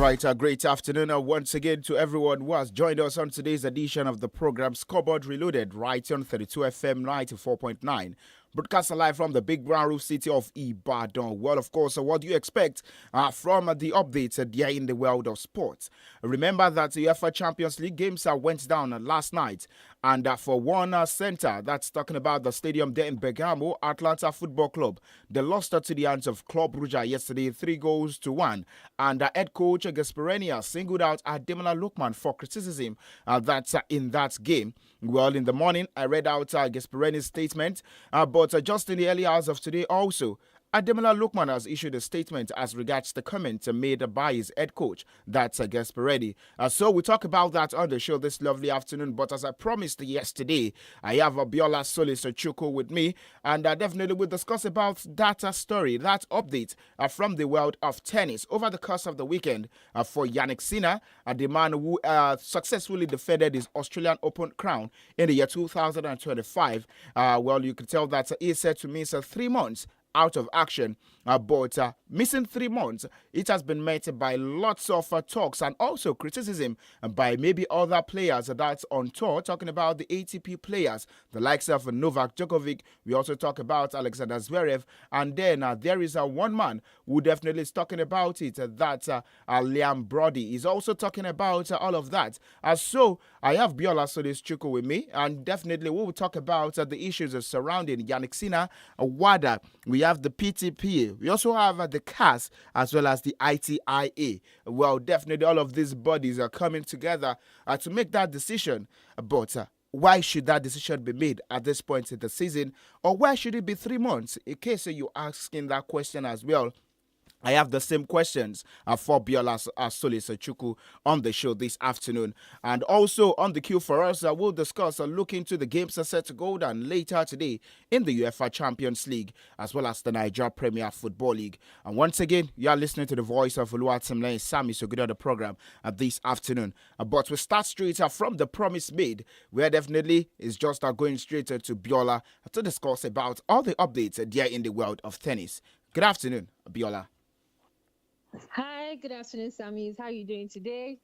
right, great afternoon once again to everyone who has joined us on today's edition of the program Scoreboard Reloaded, right on 32 FM 94.9. Broadcast live from the big brown roof city of Ibadan. Well, of course, what do you expect from the updates there in the world of sports? Remember that the UEFA Champions League games went down last night. And for one center, that's talking about the stadium there in Bergamo, Atlanta Football Club. They lost to the hands of Club Brugge yesterday, 3-1. And head coach Gasperini singled out Ademola Lookman for criticism that's in that game. Well, in the morning, I read out Gasperini's statement, but just in the early hours of today also, Ademola Lookman has issued a statement as regards the comment made by his head coach, that's Gasperini. So we'll talk about that on the show this lovely afternoon. But as I promised yesterday, I have Biola Solis Chuku with me, and definitely we'll discuss about that story, that update from the world of tennis over the course of the weekend for Jannik Sinner, the man who successfully defended his Australian Open crown in the year 2025. Well, you can tell that he said to me, 3 months out of action, but missing 3 months, it has been met by lots of talks and also criticism by maybe other players that's on tour, talking about the ATP players, the likes of Novak Djokovic. We also talk about Alexander Zverev, and then there is one man who definitely is talking about it, that's Liam Brody. He's also talking about all of that. So I have Biola Solis Chuku with me, and definitely we will talk about the issues surrounding Jannik Sinner, WADA. We have the PTP. We also have the CAS as well as the ITIA. Well, definitely all of these bodies are coming together to make that decision. But why should that decision be made at this point in the season? Or why should it be 3 months? In case you're asking that question as well, I have the same questions for Biola Solis Chuku on the show this afternoon. And also on the queue for us, we'll discuss a look into the games set to go down later today in the UEFA Champions League, as well as the Nigeria Premier Football League. And once again, you are listening to the voice of Oluwatimilai SAMIES, so good at the program this afternoon. But we start straight from the promise made, where definitely is just going straight to Biola to discuss about all the updates there in the world of tennis. Good afternoon, Biola. Hi, good afternoon, SAMIES. How are you doing today?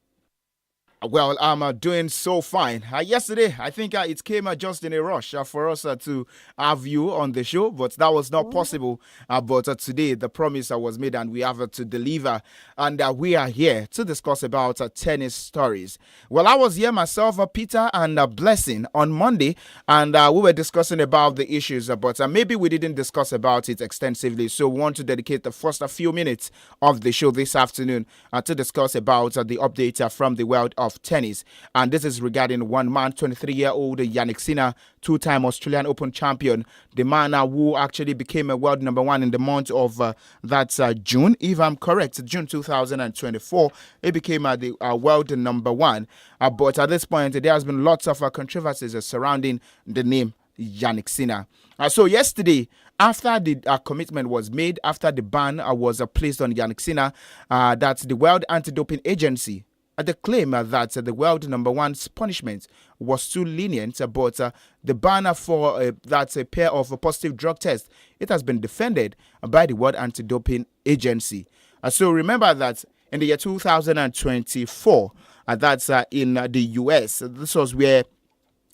Well, I'm doing so fine. Yesterday, I think it came just in a rush for us to have you on the show, but that was not possible. But today, the promise was made and we have to deliver. And we are here to discuss about tennis stories. Well, I was here myself, Peter and Blessing on Monday, and we were discussing about the issues, but maybe we didn't discuss about it extensively. So we want to dedicate the first few minutes of the show this afternoon to discuss about the update from the world of tennis, and this is regarding one man, 23-year-old Jannik Sinner, two-time Australian Open champion, the man who actually became a world number one in the month of June, if I'm correct, June 2024. He became the world number one, but at this point there has been lots of controversies surrounding the name Jannik Sinner. So yesterday, after the commitment was made, after the ban was placed on Jannik Sinner, that the World Anti-Doping Agency the claim that the world number one's punishment was too lenient, but the ban for that's a pair of positive drug tests, it has been defended by the World Anti-Doping Agency. So remember that in the year 2024, that's in the US, this was where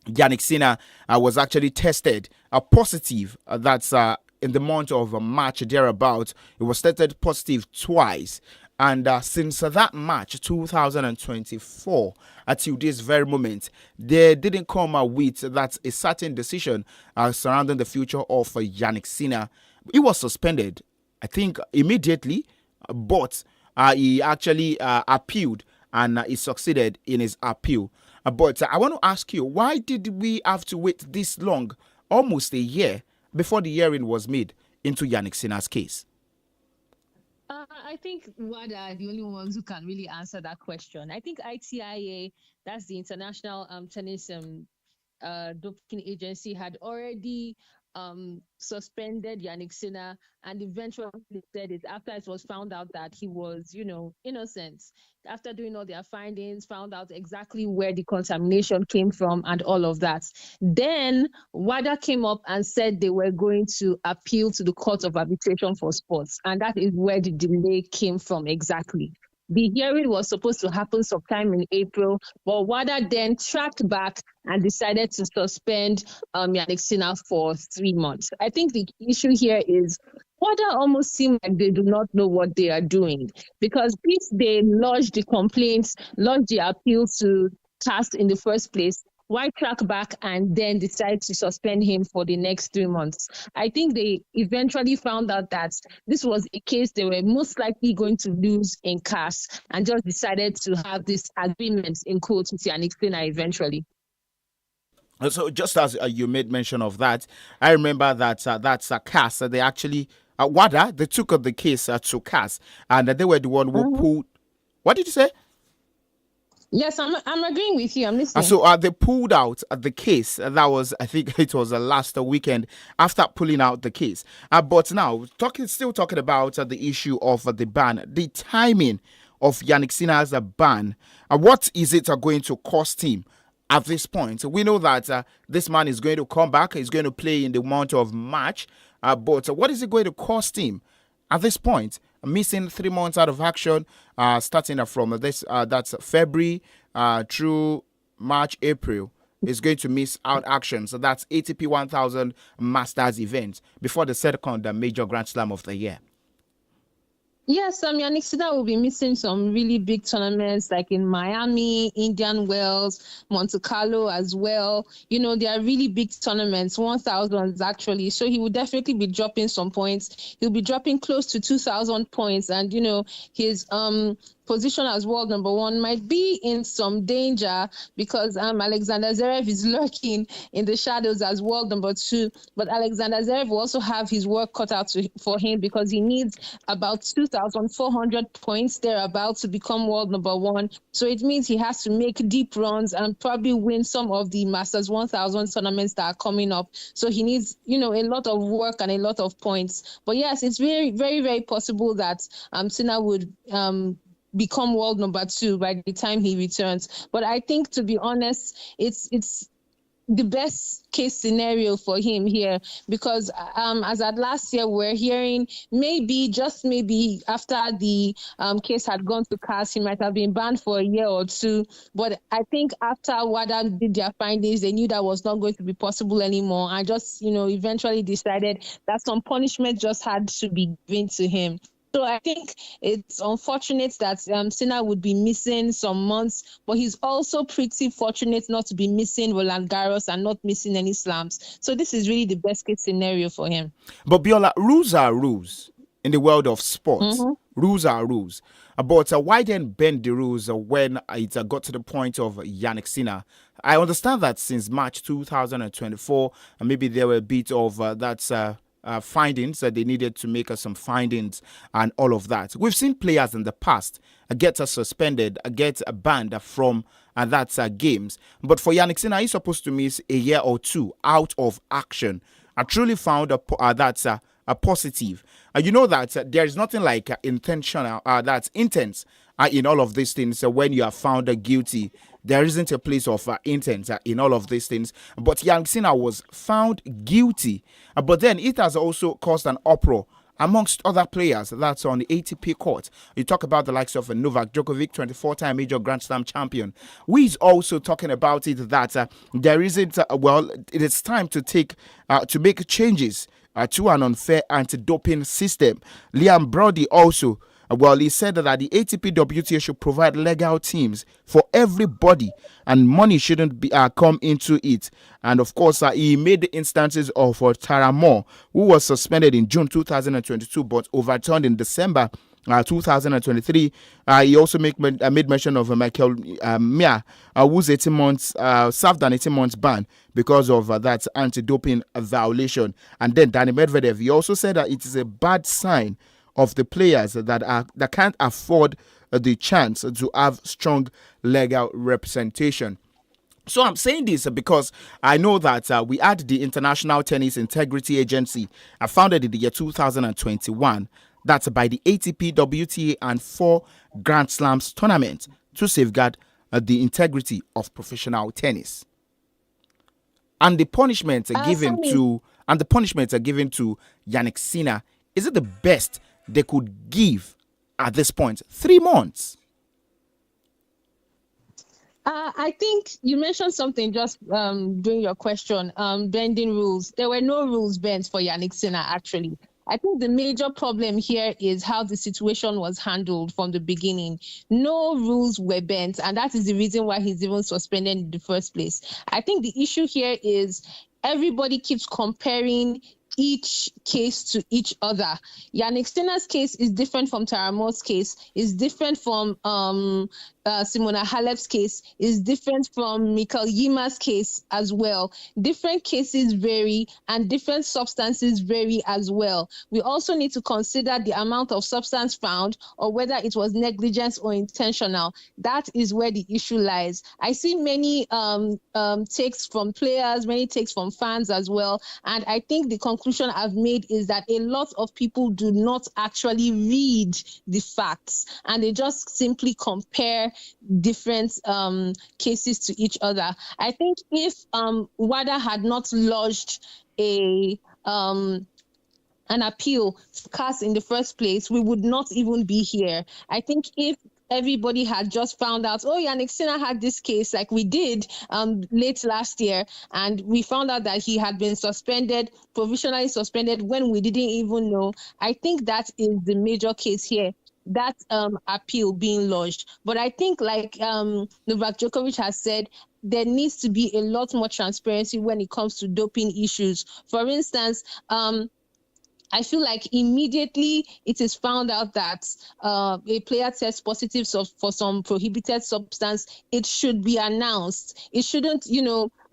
Jannik Sinner was actually tested positive. That's in the month of March thereabout. It was tested positive twice. And since that March 2024 until this very moment, they didn't come with that a certain decision surrounding the future of Jannik Sinner. He was suspended, I think, immediately, but he actually appealed and he succeeded in his appeal. But I want to ask you, why did we have to wait this long, almost a year, before the hearing was made into Jannik Sinner's case? I think WADA are the only ones who can really answer that question. I think ITIA, that's the International Tennis Doping Agency, had already suspended Jannik Sinner, and eventually said it after it was found out that he was, innocent. After doing all their findings, found out exactly where the contamination came from and all of that. Then WADA came up and said they were going to appeal to the Court of Arbitration for Sports, and that is where the delay came from exactly. The hearing was supposed to happen sometime in April, but WADA then tracked back and decided to suspend Yannick Sinner for 3 months. I think the issue here is WADA almost seem like they do not know what they are doing, because if they lodge the complaints, lodge the appeal to CAS in the first place, why track back and then decide to suspend him for the next 3 months? I think they eventually found out that this was a case they were most likely going to lose in CAS, and just decided to have this agreement in quotes with Yannick Sinner eventually. So just as you made mention of that, I remember that that's a CAS. They actually WADA, they took up the case to CAS, and they were the one who pulled. What did you say? Yes, I'm agreeing with you. I'm listening. So they pulled out the case. That was, I think, it was last weekend after pulling out the case. But now, still talking about the issue of the ban, the timing of Yannick Sinner's ban. What is it going to cost him at this point? We know that this man is going to come back. He's going to play in the month of March. But what is it going to cost him at this point? Missing 3 months out of action, starting from this, that's February through March, April, is going to miss out action. So that's ATP 1000 Masters event before the second major Grand Slam of the year. Yes, Yannick Sinner will be missing some really big tournaments like in Miami, Indian Wells, Monte Carlo as well. You know, they are really big tournaments, 1,000 actually. So he will definitely be dropping some points. He'll be dropping close to 2,000 points. And, you know, his position as world number one might be in some danger, because Alexander Zverev is lurking in the shadows as world number two. But Alexander Zverev will also have his work cut out for him, because he needs about 2,400 points thereabout to become world number one. So it means he has to make deep runs and probably win some of the Masters 1000 tournaments that are coming up. So he needs, you know, a lot of work and a lot of points. But yes, it's very, very, very possible that Sinner would become world number two by the time he returns. But I think, to be honest, it's the best case scenario for him here, because as at last year, we're hearing maybe, just maybe, after the case had gone to CAS, he might have been banned for a year or two. But I think after WADA did their findings, they knew that was not going to be possible anymore, and just, you know, eventually decided that some punishment just had to be given to him. So I think it's unfortunate that Sinner would be missing some months, but he's also pretty fortunate not to be missing Roland Garros and not missing any slams. So this is really the best case scenario for him. But Biola, rules are rules in the world of sports. Rules are rules. But why then bend the rules when it got to the point of Yannick Sinner? I understand that since March 2024, maybe there were a bit of findings that they needed to make some findings and all of that. We've seen players in the past get suspended, get banned from games. But for Yannick Sinner, he's supposed to miss a year or two out of action. I truly found that's a positive. You know that there is nothing like intentional, that's intense in all of these things. When you are found guilty, there isn't a place of intent in all of these things. But Yannick Sinner was found guilty. But then it has also caused an uproar amongst other players that's on the ATP court. You talk about the likes of Novak Djokovic, 24-time major Grand Slam champion, who is also talking about it that there isn't, it is time to make changes to an unfair anti-doping system. Liam Brody also, he said that the ATP WTA should provide legal teams for everybody and money shouldn't be come into it. And of course, he made the instances of Tara Moore, who was suspended in June 2022 but overturned in December 2023. He also made mention of Michael Mia, who's 18 months served an 18 months ban because of that anti-doping violation. And then Danny Medvedev, he also said that it is a bad sign of the players that can't afford the chance to have strong legal representation. So I'm saying this because I know that we had the International Tennis Integrity Agency, founded in the year 2021. That's by the ATP, WTA, and 4 Grand Slams tournaments to safeguard the integrity of professional tennis. And the punishments are given to Yannick Sinner. Is it the best they could give at this point? 3 months. I think you mentioned something just during your question, bending rules. There were no rules bent for Yannick Sinner, actually. I think the major problem here is how the situation was handled from the beginning. No rules were bent, and that is the reason why he's even suspended in the first place. I think the issue here is everybody keeps comparing each case to each other. Yannick Sinner's case is different from Taramo's case, is different from Simona Halep's case, is different from Michael Yima's case as well. Different cases vary and different substances vary as well. We also need to consider the amount of substance found or whether it was negligence or intentional. That is where the issue lies. I see many takes from players, many takes from fans as well, and I think the conclusion I've made is that a lot of people do not actually read the facts and they just simply compare different cases to each other. I think if WADA had not lodged an appeal to CAS in the first place, we would not even be here. I think if everybody had just found out, oh, Yannick Sinner had this case like we did late last year, and we found out that he had been suspended, provisionally suspended, when we didn't even know. I think that is the major case here, that appeal being lodged. But I think, like Novak Djokovic has said, there needs to be a lot more transparency when it comes to doping issues. For instance, I feel like immediately it is found out that a player tests positive for some prohibited substance, it should be announced. It shouldn't,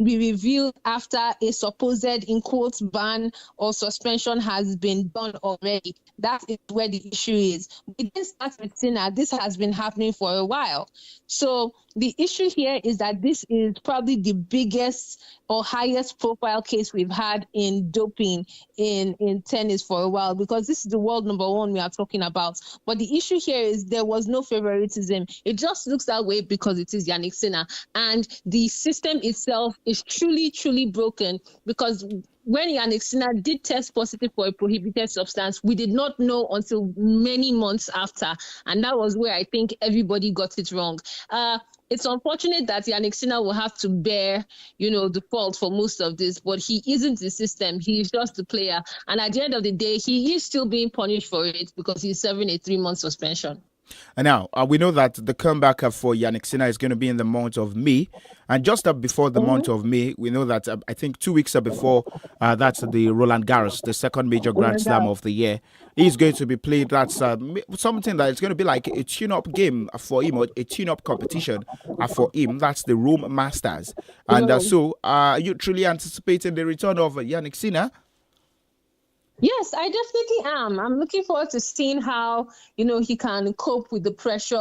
be revealed after a supposed, in quotes, ban or suspension has been done already. That is where the issue is. We didn't start with Sinner. This has been happening for a while. So the issue here is that this is probably the biggest or highest profile case we've had in doping in tennis for a while, because this is the world number one we are talking about. But the issue here is there was no favoritism. It just looks that way because it is Yannick Sinner. And the system itself is truly, truly broken, because when Yannick Sinner did test positive for a prohibited substance, we did not know until many months after. And that was where I think everybody got it wrong. It's unfortunate that Yannick Sinner will have to bear, the fault for most of this, but he isn't the system. He's just the player. And at the end of the day, he is still being punished for it because he's serving a 3-month suspension. And now, we know that the comeback for Yannick Sinner is going to be in the month of May. And just before the month of May, we know that I think 2 weeks before, that's the Roland Garros, the second major Grand Slam of the year. He's going to be played. That's something that is going to be like a tune-up game for him, or a tune-up competition for him. That's the Rome Masters. And so, are you truly anticipating the return of Yannick Sinner? Yes, I definitely am. I'm looking forward to seeing how, he can cope with the pressure,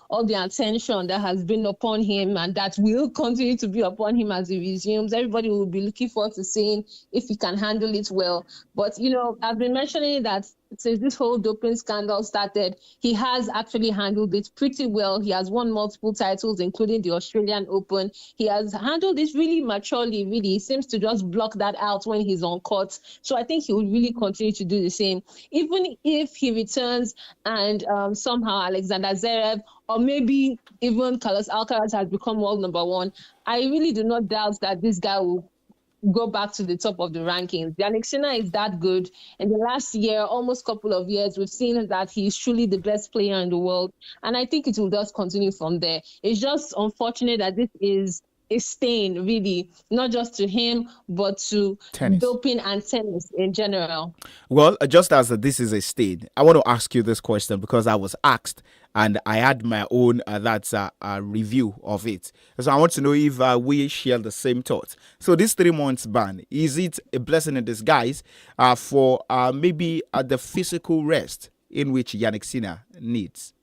all the attention that has been upon him and that will continue to be upon him as he resumes. Everybody will be looking forward to seeing if he can handle it well. But, I've been mentioning that since this whole doping scandal started, he has actually handled it pretty well. He has won multiple titles, including the Australian Open. He has handled it really maturely, really. He seems to just block that out when he's on court. So I think he will really continue to do the same. Even if he returns and somehow Alexander Zverev or maybe even Carlos Alcaraz has become world number one, I really do not doubt that this guy will go back to the top of the rankings. Yannick Sinner is that good. In the last year, almost couple of years, we've seen that he's truly the best player in the world. And I think it will just continue from there. It's just unfortunate that this is a stain, really, not just to him, but to tennis, doping and tennis in general. Well, just as this is a stain, I want to ask you this question because I was asked and I had my own review of it. So I want to know if we share the same thoughts. So this 3 months ban, is it a blessing in disguise for maybe the physical rest in which Yannick Sinner needs?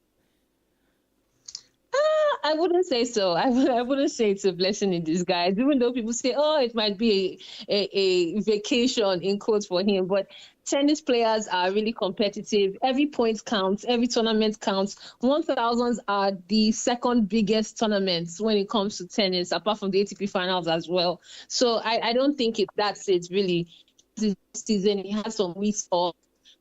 I wouldn't say so. I wouldn't say it's a blessing in disguise, even though people say, oh, it might be a vacation in quotes for him. But tennis players are really competitive. Every point counts. Every tournament counts. 1000s are the second biggest tournaments when it comes to tennis, apart from the ATP finals as well. So I don't think that's it, really. This season, he has some weeks off.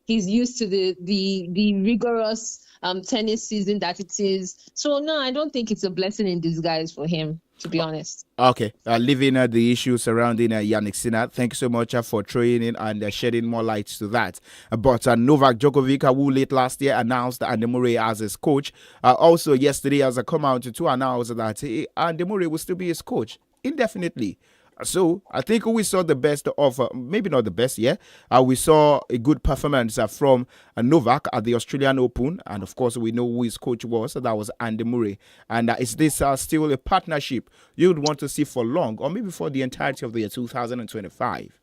He's used to the rigorous tennis season that it is. So no, I don't think it's a blessing in disguise for him, to be honest. Okay, leaving the issue surrounding Yannick Sinner. Thank you so much for throwing in and shedding more light to that. But Novak Djokovic, who late last year announced Andy Murray as his coach, also yesterday has come out to announce that Andy Murray will still be his coach indefinitely. So I think we saw the best of, maybe not the best, yeah. We saw a good performance from Novak at the Australian Open, and of course we know who his coach was. So that was Andy Murray. And is this still a partnership you'd want to see for long, or maybe for the entirety of the year 2025?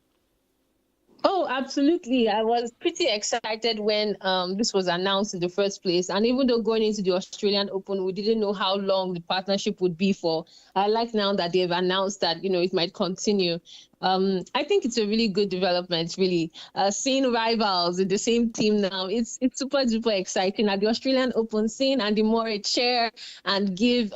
Oh, absolutely. I was pretty excited when this was announced in the first place. And even though going into the Australian Open, we didn't know how long the partnership would be for. I like now that they've announced that, it might continue. I think it's a really good development, really. Seeing rivals in the same team now, it's super, super exciting. At the Australian Open, seeing Andy Murray chair and give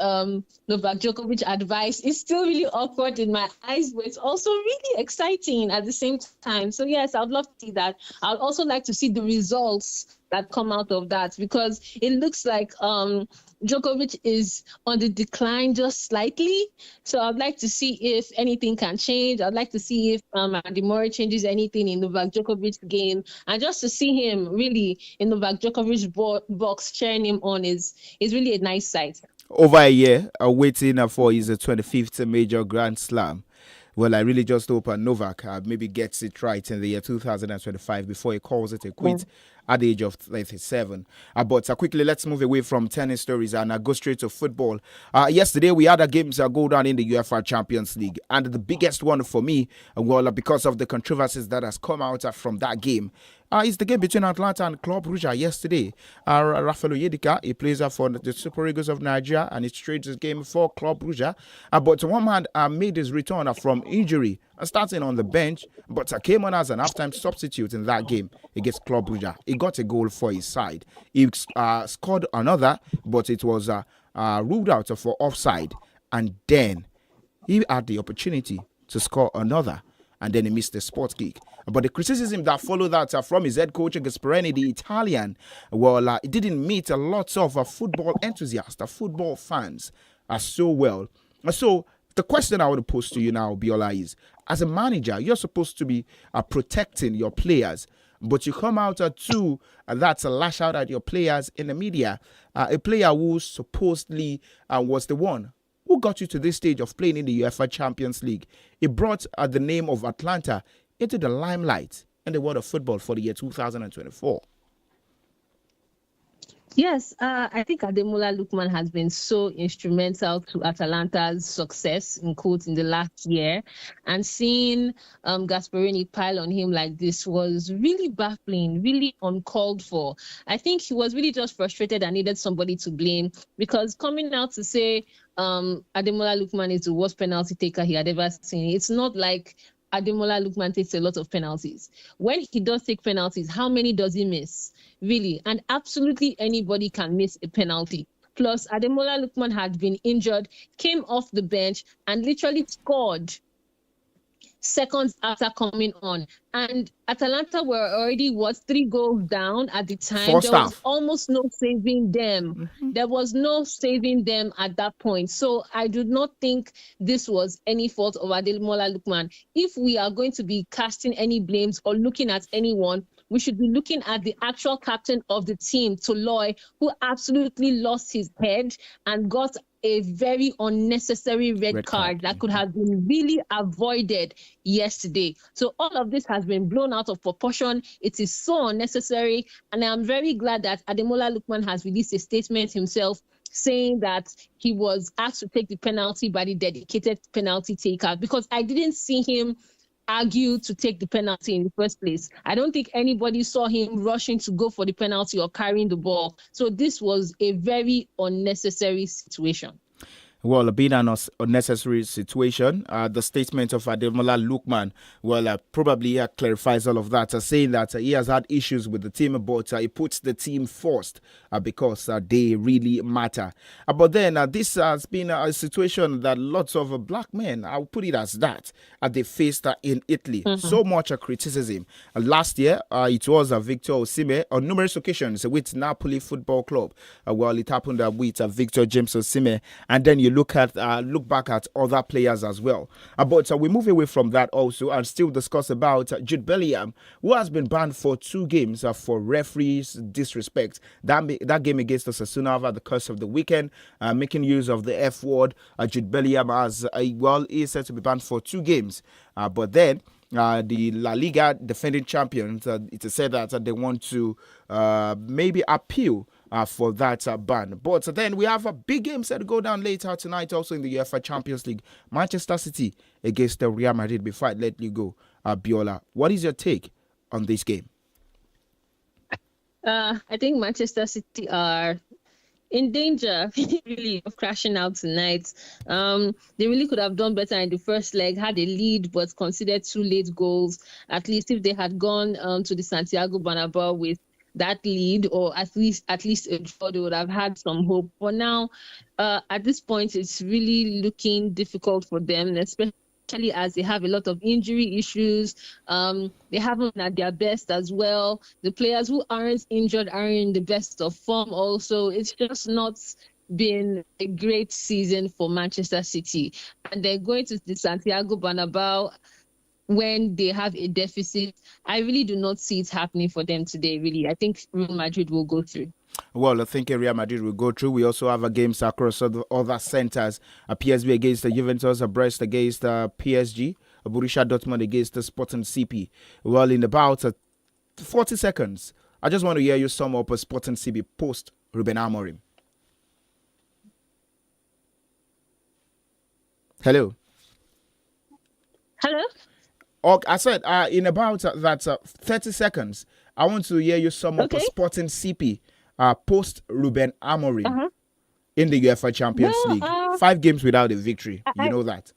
Novak Djokovic advice is still really awkward in my eyes, but it's also really exciting at the same time. So yes, I'd love to see that. I'd also like to see the results that come out of that, because it looks like Djokovic is on the decline just slightly. So I'd like to see if anything can change. I'd like to see if Andy Murray changes anything in Novak Djokovic's game, and just to see him really in Novak Djokovic's box cheering him on is really a nice sight. Over a year waiting for his 25th major Grand Slam. Well, I really just hope Novak maybe gets it right in the year 2025 before he calls it a quit at the age of 37. But quickly, let's move away from tennis stories and go straight to football. Yesterday, we had games go down in the UEFA Champions League. And the biggest one for me, well, because of the controversies that has come out from that game, is the game between Atalanta and Club Brugge yesterday. Rafael Onyedika, he plays for the Super Eagles of Nigeria, and he trades his game for Club Brugge. But one man made his return from injury, starting on the bench, but came on as an halftime substitute in that game against Club Brugge. He got a goal for his side. He scored another, but it was ruled out for offside. And then he had the opportunity to score another, and then he missed the spot kick. But the criticism that followed that from his head coach, Gasperini, the Italian, well, it didn't meet a lot of football enthusiasts, football fans so well. So the question I want to pose to you now, Biola, is, as a manager, you're supposed to be protecting your players, but you come out to lash out at your players in the media. A player who supposedly was the one who got you to this stage of playing in the UEFA Champions League. He brought the name of Atlanta into the limelight in the world of football for the year 2024. Yes, I think Ademola Lookman has been so instrumental to Atalanta's success, in quotes, in the last year. And seeing Gasperini pile on him like this was really baffling, really uncalled for. I think he was really just frustrated and needed somebody to blame, because coming out to say Ademola Lookman is the worst penalty taker he had ever seen, it's not like Ademola Lookman takes a lot of penalties. When he does take penalties, how many does he miss? Really? And absolutely anybody can miss a penalty. Plus, Ademola Lookman had been injured, came off the bench, and literally scored seconds after coming on. And Atalanta were already, 3 goals down at the time. There was almost no saving them. There was no saving them at that point. So I do not think this was any fault of Ademola Lookman. If we are going to be casting any blames or looking at anyone, we should be looking at the actual captain of the team, Toloi, who absolutely lost his head and got a very unnecessary red card that could have been really avoided yesterday. So all of this has been blown out of proportion. It is so unnecessary. And I'm very glad that Ademola Lookman has released a statement himself saying that he was asked to take the penalty by the dedicated penalty taker, because I didn't see him argue to take the penalty in the first place. I don't think anybody saw him rushing to go for the penalty or carrying the ball. So this was a very unnecessary situation. Well, being an unnecessary situation, the statement of Ademola Lookman, probably clarifies all of that, saying that he has had issues with the team, but he puts the team first because they really matter. But then this has been a situation that lots of black men, I'll put it as that, they faced in Italy. So much criticism. Last year, it was Victor Osimhen on numerous occasions with Napoli Football Club. It happened with Victor James Osimhen, and then you look back at other players as well. But we move away from that also and still discuss about Jude Bellingham, who has been banned for 2 games for referees disrespect. That game against Osasuna over the course of the weekend, making use of the F word. Jude Bellingham is said to be banned for 2 games. But then the La Liga defending champions, it is said that they want to maybe appeal for that ban. But then we have a big game set to go down later tonight also in the UEFA Champions League. Manchester City against Real Madrid. Before I let you go, Biola, what is your take on this game? I think Manchester City are in danger really of crashing out tonight. They really could have done better in the first leg, had a lead but conceded 2 late goals. At least if they had gone to the Santiago Bernabeu with that lead, or at least a draw, they would have had some hope. But now, at this point, it's really looking difficult for them, especially as they have a lot of injury issues. They haven't been at their best as well. The players who aren't injured aren't in the best of form also. It's just not been a great season for Manchester City. And they're going to the Santiago Bernabeu when they have a deficit. I really do not see it happening for them today, really. I think Real Madrid will go through. Well, I think Real Madrid will go through. We also have games across other centers. PSV against Juventus, Brest against PSG, Borussia Dortmund against Sporting CP. Well, in about 40 seconds, I just want to hear you sum up a Sporting CP post Ruben Amorim. Hello? Hello? I said in about 30 seconds, I want to hear you sum up a Sporting CP post Ruben Amorim in the UEFA Champions League. 5 games without a victory. You know that.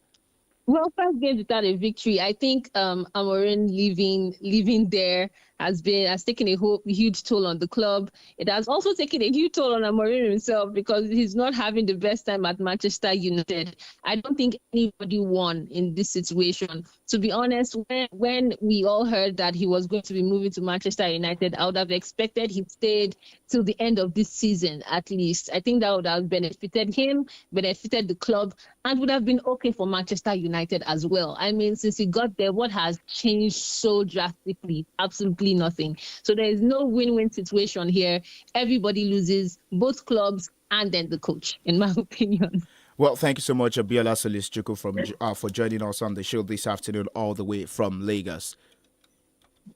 Well, 5 games without a victory. I think Amorim leaving there has taken a huge toll on the club. It has also taken a huge toll on Amorim himself because he's not having the best time at Manchester United. I don't think anybody won in this situation. To be honest, when we all heard that he was going to be moving to Manchester United, I would have expected he stayed till the end of this season at least. I think that would have benefited him, benefited the club, and would have been okay for Manchester United as well. I mean, since he got there, what has changed so drastically? Absolutely nothing. So there is no win-win situation here. Everybody loses, both clubs and then the coach, in my opinion. Well, thank you so much, Biola Solis-Chukwu, for joining us on the show this afternoon all the way from Lagos.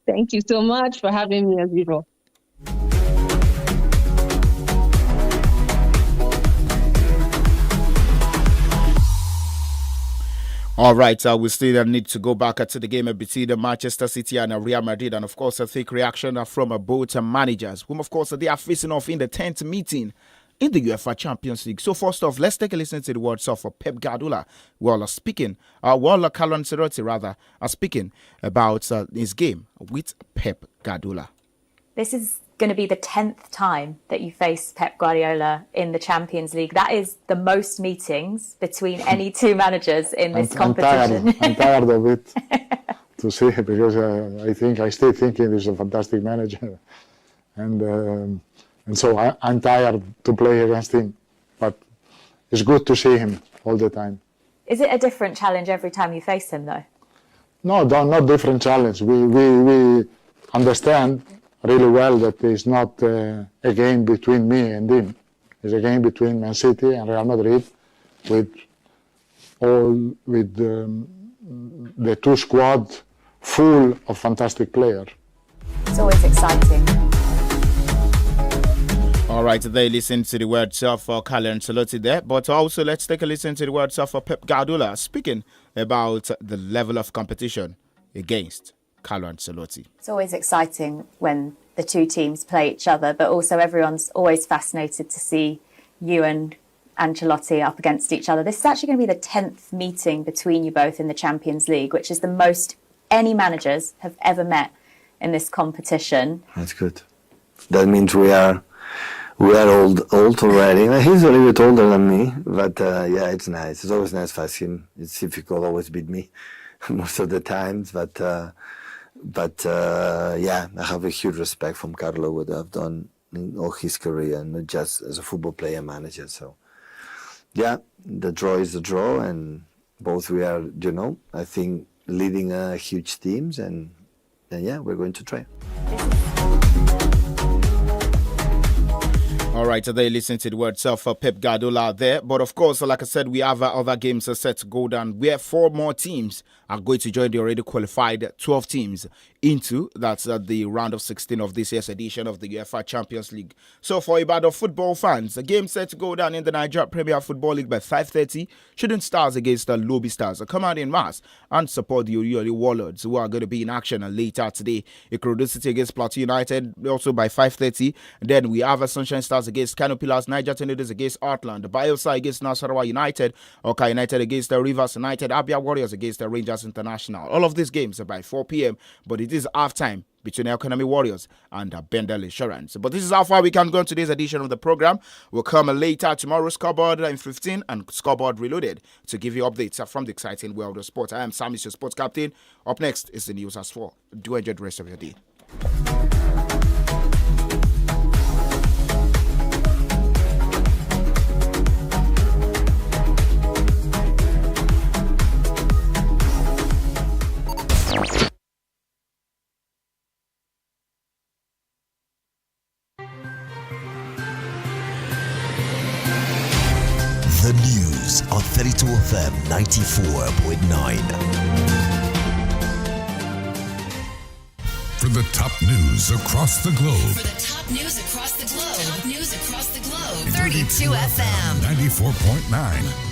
Thank you so much for having me as usual. All right, we still need to go back to the game between Manchester City and Real Madrid. And, of course, a thick reaction from both managers, whom, of course, they are facing off in the 10th meeting in the UEFA Champions League. So, first off, let's take a listen to the words of Pep Guardiola. Carlo Ancelotti, speaking about his game with Pep Guardiola. This is going to be the 10th time that you face Pep Guardiola in the Champions League. That is the most meetings between any 2 managers in this competition. I'm tired of it to see, because I still think he's a fantastic manager, and so I'm tired to play against him. But it's good to see him all the time. Is it a different challenge every time you face him, though? No, not different challenge. We understand really well that it's not a game between me and him. It's a game between Man City and Real Madrid, with the 2 squad full of fantastic players. It's always exciting. All right, they listen to the words of Carlo Ancelotti there, but also let's take a listen to the words of Pep Guardiola speaking about the level of competition against Carlo Ancelotti. It's always exciting when the 2 teams play each other, but also everyone's always fascinated to see you and Ancelotti up against each other. This is actually going to be the 10th meeting between you both in the Champions League, which is the most any managers have ever met in this competition. That's good. That means we are old already. He's a little bit older than me, but yeah, it's nice. It's always nice for him. It's difficult, always beat me most of the times, but yeah, I have a huge respect from Carlo, what I've done in all his career, not just as a football player, manager. So yeah, the draw is the draw, and both we are, I think, leading huge teams, and yeah, we're going to try. All right, they listen to the words of Pep Guardiola there. But of course, like I said, we have other games set to go down where 4 more teams are going to join the already qualified 12 teams into that's the round of 16 of this year's edition of the UEFA Champions League. So for Ibadan football fans, the game set to go down in the Nigeria Premier Football League by 5:30. Shooting Stars against the Lobby Stars. Come out in mass and support the Oriole Warlords, who are going to be in action later today. Ikorodu City against Plateau United also by 5:30. Then we have Sunshine Stars against Kano Pillars, Niger Tornadoes against Heartland, Bayelsa against Nasarawa United, Oka United against the Rivers United, Abia Warriors against the Rangers International. All of these games are by 4 p.m., but it is halftime between Economy Warriors and Bendel Insurance. But this is how far we can go in today's edition of the program. We'll come later tomorrow, Scoreboard in 15 and Scoreboard Reloaded to give you updates from the exciting world of sport. I am SAMIES, your sports captain. Up next is the news as well. Do enjoy the rest of your day. The news on 32 FM 94.9. For the top news across the globe. 32 FM 94.9.